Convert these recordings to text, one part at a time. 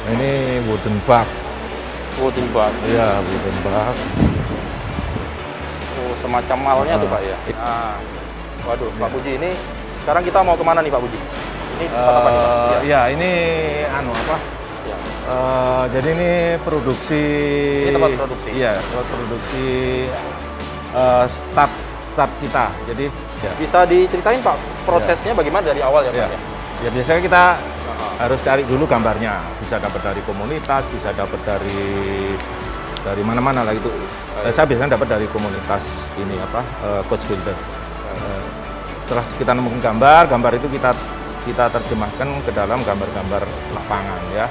Ini wooden bug. Wooden bug. Iya, wooden bug. Oh, semacam malnya tuh Pak ya. Nah, waduh, Pak Puji ini sekarang kita mau kemana nih Pak Puji? Ini tempat apa nih Pak? Ya, ini anu apa? Ya. Jadi ini produksi. Ini tempat produksi. Iya, tempat produksi start kita. Jadi ya. Bisa diceritain Pak prosesnya bagaimana dari awal ya Pak? Ya. Ya biasanya kita harus cari dulu gambarnya. Bisa dapat dari komunitas, bisa dapat dari mana-mana lah itu. Saya biasanya dapat dari komunitas ini apa Coach Builder. Setelah kita nemukan gambar itu kita terjemahkan ke dalam gambar-gambar lapangan ya.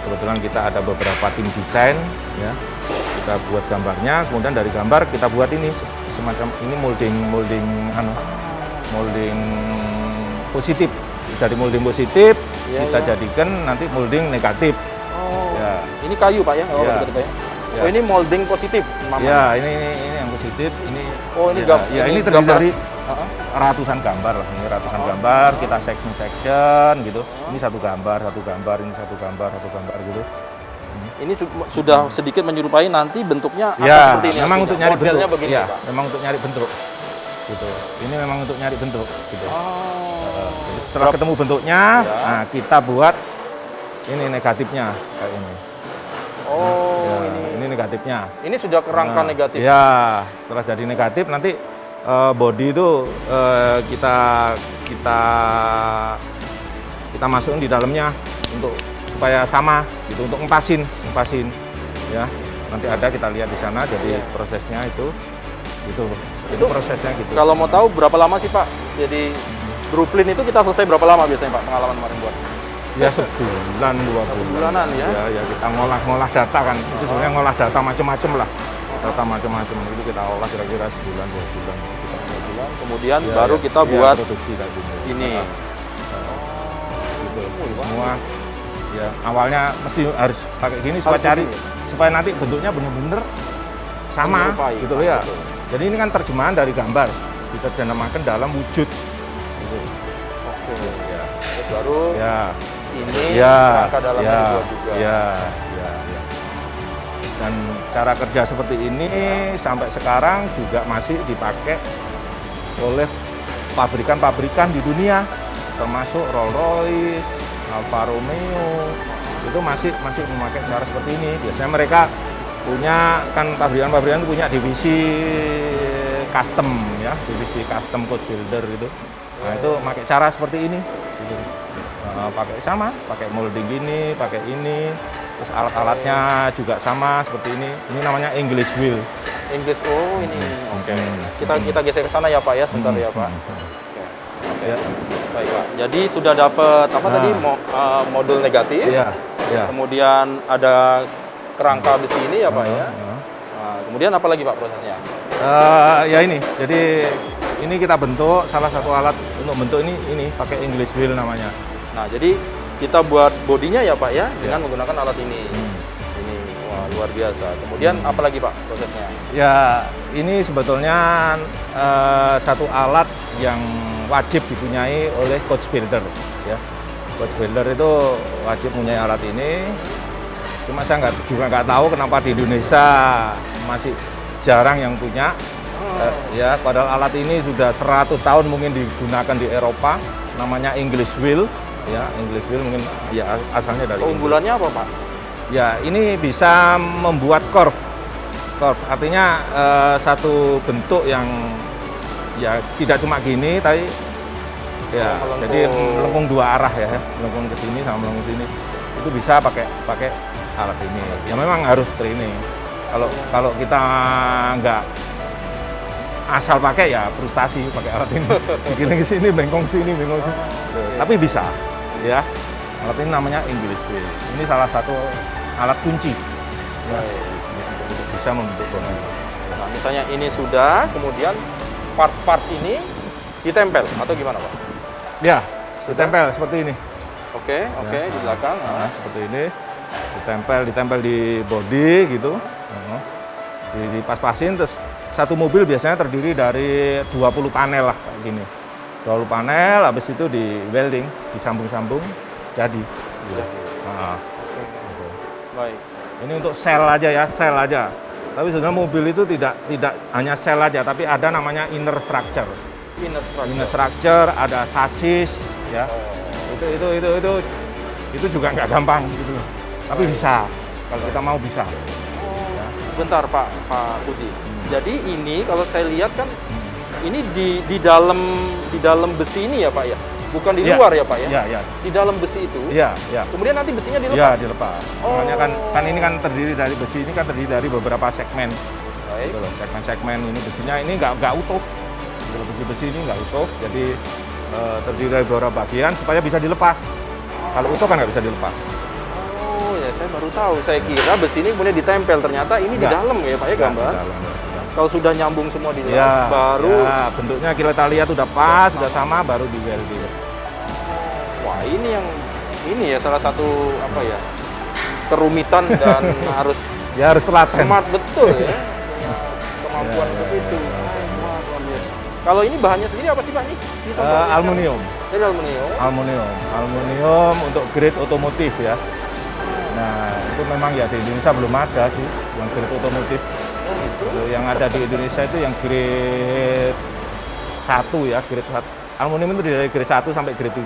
Kebetulan kita ada beberapa tim desain ya. Kita buat gambarnya, kemudian dari gambar kita buat ini semacam ini molding positif. Dari molding positif kita jadikan nanti molding negatif. Oh. Ya. Ini kayu Pak ya? Oh, ya. betul, Pak ya. Ya. Oh, ini molding positif. Ya, ini yang positif. Ini ini ini terdiri dari ratusan gambar lah. Ini ratusan gambar, kita section gitu. Ini satu gambar, ini satu gambar gitu. Ini sudah sedikit menyerupai nanti bentuknya ya, seperti ini. Memang untuk nyari bentuk. Begini, ya, Pak. memang untuk nyari bentuk. Gitu. Ini memang untuk nyari bentuk gitu. Jadi setelah ketemu bentuknya, nah kita buat ini negatifnya kayak ini. Oh, ya, ini negatifnya. Ini sudah kerangka negatif. Ya, setelah jadi negatif nanti body itu kita masukin di dalamnya untuk supaya sama gitu, untuk ngepasin ya. Nanti ada kita lihat di sana. Jadi prosesnya itu prosesnya gitu. Kalau mau tahu berapa lama sih Pak? Jadi blueprint itu kita selesai berapa lama biasanya Pak pengalaman kemarin buat? Ya sebulan, 2 bulan. Bulanan ya? Ya kita ngolah data kan. Itu sebenarnya ngolah data macam-macam lah. Data macam-macam itu kita olah kira-kira sebulan, 2 bulan. Kemudian baru kita buat produksi kayak gini. Ini. Gitu. Semua ya awalnya mesti harus pakai gini supaya nanti bentuknya benar-benar sama gitu loh ya. Betul. Jadi ini kan terjemahan dari gambar diterjemahkan dalam wujud gitu. Oke. Ya. Terus baru ini kerangka dalamnya dibuat juga. Ya. Dan cara kerja seperti ini sampai sekarang juga masih dipakai oleh pabrikan-pabrikan di dunia, termasuk Rolls-Royce, Alfa Romeo, itu masih memakai cara seperti ini. Biasanya mereka punya, kan pabrikan-pabrikan punya divisi custom ya, divisi custom Coach Builder gitu. Nah itu pakai cara seperti ini. Gitu. Pakai molding gini, pakai ini, terus alat-alatnya juga sama seperti ini. Ini namanya English wheel. English, ini. Oke. Kita geser ke sana ya Pak ya, sebentar ya Pak. Oke. Ya. Baik Pak. Jadi sudah dapat tadi modul negatif. Iya. Kemudian ada kerangka besi ini ya Pak ya. Nah, kemudian apa lagi Pak prosesnya? Ya ini. Jadi ini kita bentuk salah satu alat untuk bentuk ini pakai English wheel namanya. Nah, jadi kita buat bodinya ya Pak ya dengan menggunakan alat ini. Ini luar biasa. Kemudian apa lagi Pak prosesnya? Ya, ini sebetulnya satu alat yang wajib dipunyai oleh Coach Builder ya. Coach Builder itu wajib punya alat ini. Cuma saya juga nggak tahu kenapa di Indonesia masih jarang yang punya. Ya, padahal alat ini sudah 100 tahun mungkin digunakan di Eropa. Namanya English wheel. Ya, English wheel mungkin ya asalnya dari keunggulannya apa Pak? Ya, ini bisa membuat curve. Artinya satu bentuk yang ya tidak cuma gini, tapi ya jadi melengkung dua arah ya, melengkung ke sini sama melengkung sini. Itu bisa pakai alat ini. Ya memang harus training. Kalau kita nggak asal pakai ya frustasi pakai alat ini. Digiling ke sini, bengkong sini. Tapi bisa ya. Alat ini namanya English wheel. Ini salah satu alat kunci. Ya, untuk bisa membentuk bangunan. Nah, misalnya ini sudah, kemudian part-part ini ditempel atau gimana Pak? Ya, ditempel seperti ini. Oke, di belakang. Nah, seperti ini. Ditempel di body gitu. Dipas-pasin, terus satu mobil biasanya terdiri dari 20 panel lah kayak gini. 20 panel, habis itu di welding, disambung-sambung, jadi. Gitu. Baik. Ini untuk sel aja ya, sel aja. Tapi sebenarnya mobil itu tidak hanya sel aja, tapi ada namanya inner structure. Inner structure. Inner structure, ada sasis, ya. Oh. Itu juga nggak gampang gitu. Tapi bisa, kalau kita mau bisa. Ya. Sebentar Pak Puji. Jadi ini kalau saya lihat kan ini di dalam besi ini ya Pak ya? Bukan di luar ya Pak ya? Iya, iya. Di dalam besi itu. Iya, iya. Kemudian nanti besinya dilepas. Iya, dilepas. Oh. Makanya kan ini kan terdiri dari besi ini kan terdiri dari beberapa segmen. Baik. Gitu loh, segmen-segmen ini besinya ini nggak utuh. Gitu loh, besi ini nggak utuh, jadi terdiri dari beberapa bagian supaya bisa dilepas. Kalau utuh kan nggak bisa dilepas. Oh ya, saya baru tahu. Saya kira besi ini kemudian ditempel, ternyata ini di dalam ya Pak ya gambar. Di dalam. Kalau sudah nyambung semua di dalam, Ya, baru ya, bentuknya kita lihat udah pas, sudah sama, baru di welding. wah ini ya salah satu apa ya kerumitan dan harus Ya harus telaten. smart betul ya, punya kemampuan seperti itu. Wah, luar biasa. Kalau ini bahannya sendiri apa sih Pak ini? Ini contohnya Aluminium. siapa? Jadi aluminium. Aluminium untuk grade otomotif ya. Nah, itu memang ya di Indonesia belum ada sih yang grade otomotif. Oh gitu. Yang ada di Indonesia itu yang grade 1 ya, grade 1. Aluminium itu dari grade 1 sampai grade 7.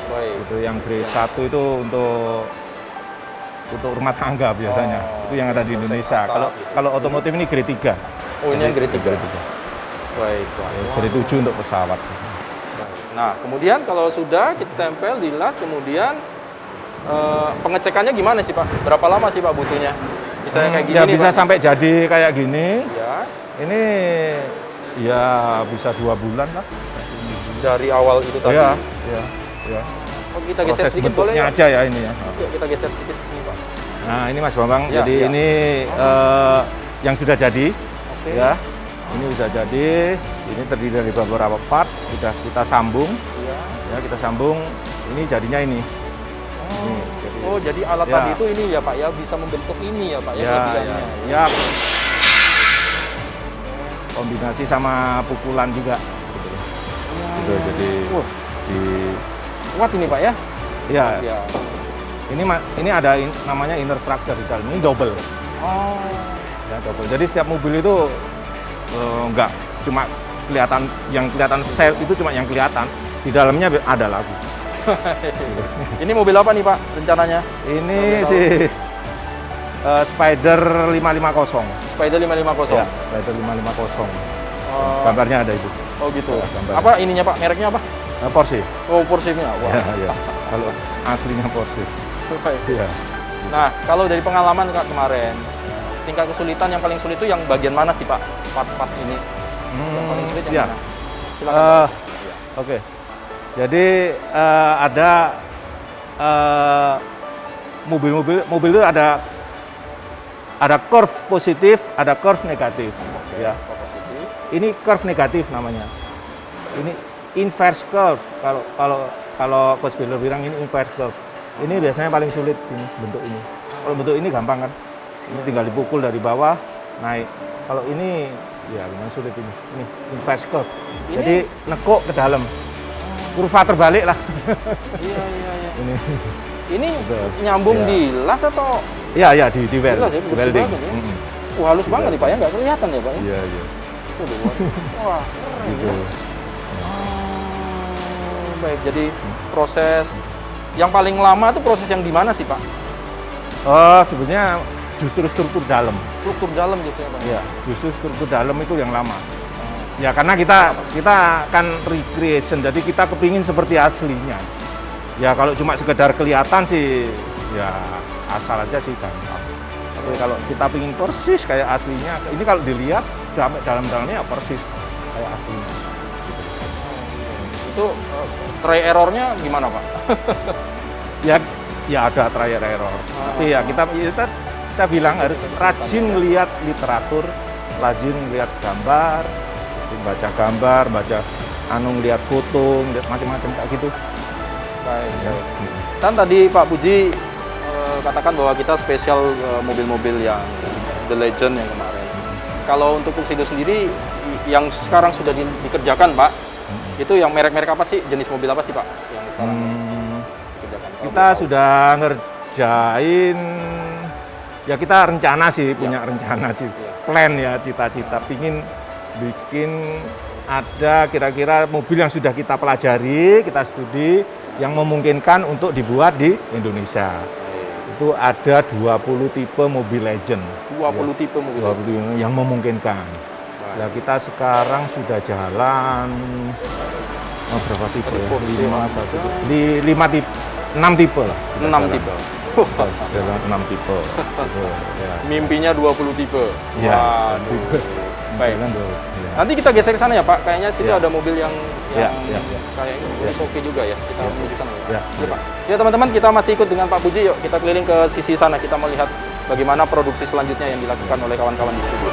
Baik. Itu yang grade 1 itu untuk rumah tangga biasanya. Oh, Itu yang ada di Indonesia. atap gitu. Kalau otomotif ini grade 3. Oh ini yang grade 3. Grade 3. Baik Pak. Grade 7 untuk pesawat. Nah kemudian kalau sudah kita tempel di las, kemudian pengecekannya gimana sih Pak? Berapa lama sih Pak butuhnya? Misalnya kayak gini Ya nih, bisa Pak. sampai jadi kayak gini. Ya, Ini ya bisa 2 bulan lah. dari awal itu tadi. Iya. Oh, kita geser Proses sedikit boleh bentuknya ya? aja ya ini ya. Yuk, kita geser sedikit sini Pak. Nah ini Mas Bambang, Ya, jadi ya. ini yang sudah jadi, Oke. ya. Ini sudah jadi, ini terdiri dari beberapa part, sudah kita sambung, Iya. ya kita sambung. Ini jadinya ini. Ini, Oh, jadi alat Ya. tadi itu ini ya Pak ya, bisa membentuk ini ya Pak ya, ya, kelebihannya. ya. Kombinasi sama pukulan juga. Gitu, jadi Wah, di, kuat ini Pak ya? ya, Ya. ini ada namanya inner structure di dalam. Ini double. Oh. Ya, double. Jadi setiap mobil itu nggak cuma kelihatan sel itu cuma yang kelihatan, di dalamnya ada lagi. Ini mobil apa nih Pak rencananya? Ini si Spider 550. Spider 550. Ya, Spider 550. Oh, Gambarnya ada itu. oh gitu. Ya, gambar. Apa ininya Pak? Mereknya apa? Porsche. Oh, Porsche-nya. Wah. Ya, ya. Kalau aslinya Porsche. Iya. Nah, kalau dari pengalaman Kak kemarin, tingkat kesulitan yang paling sulit itu yang bagian mana sih Pak? Part-part ini. Yang paling sulit yang ya. mana? Silakan. Oke. Jadi ada mobil itu ada curve positif, ada curve negatif. Ya. Ini curve negatif namanya. Ini inverse curve. Kalau Coach Belo bilang ini inverse curve. Ini biasanya paling sulit sini bentuk ini. Kalau bentuk ini gampang kan? Ini tinggal dipukul dari bawah naik. Kalau ini ya memang sulit ini. Ini inverse curve. Ini? Jadi nekuk ke dalam. Kurva terbalik lah. Iya. Ini. Ini Betul. nyambung Ya. di las atau? Iya, di weld, Jelas ya, bersih welding. banget ya. Mm-mm. Wah, halus banget nih Pak ya, nggak kelihatan ya Pak ya? Iya. Waduh, wah, keren Gitu. ya. Oh, baik, jadi proses yang paling lama itu proses yang di mana sih Pak? Oh, sebenarnya justru struktur dalam. Struktur dalam gitu ya Pak? Ya, justru struktur dalam itu yang lama. Ya karena kita kan recreation, jadi kita kepingin seperti aslinya. Ya kalau cuma sekedar kelihatan sih, ya asal aja sih gampang. Tapi kalau kita pingin persis kayak aslinya, ini kalau dilihat dalam-dalamnya ya persis kayak aslinya. Itu try errornya gimana Pak? Ya ada trial error. Tapi ya kita saya bilang harus rajin lihat literatur, rajin lihat gambar, baca gambar, lihat foto, lihat macam-macam kayak gitu. Baik. Kan tadi Pak Puji katakan bahwa kita spesial mobil-mobil yang The Legend yang kemarin. Kalau untuk Tuxedo sendiri yang sekarang sudah dikerjakan Pak, itu yang merek-merek apa sih? Jenis mobil apa sih Pak yang sekarang dikerjakan? Kita sudah ngerjain Ya kita rencana sih, punya rencana sih, plan ya, cita-cita, pingin bikin ada kira-kira mobil yang sudah kita pelajari, kita studi, yang memungkinkan untuk dibuat di Indonesia. Itu ada 20 tipe mobil legend. 20 tipe mobil. 20 yang memungkinkan. Nah, kita sekarang sudah jalan berapa tipe ya? 5 tipe, 6 tipe lah. 6 tipe. Jalan 6 tipe. Ya. Mimpinya 20 tipe. Ya. Baik. Ya. Nanti kita geser ke sana ya Pak. Kayaknya situ Ya. ada mobil yang Ya. kayaknya oke juga ya. Kita menuju sana. Ya. Ya, Pak. Ya teman-teman, kita masih ikut dengan Pak Puji. Yuk kita keliling ke sisi sana. Kita melihat bagaimana produksi selanjutnya yang dilakukan oleh kawan-kawan di studio.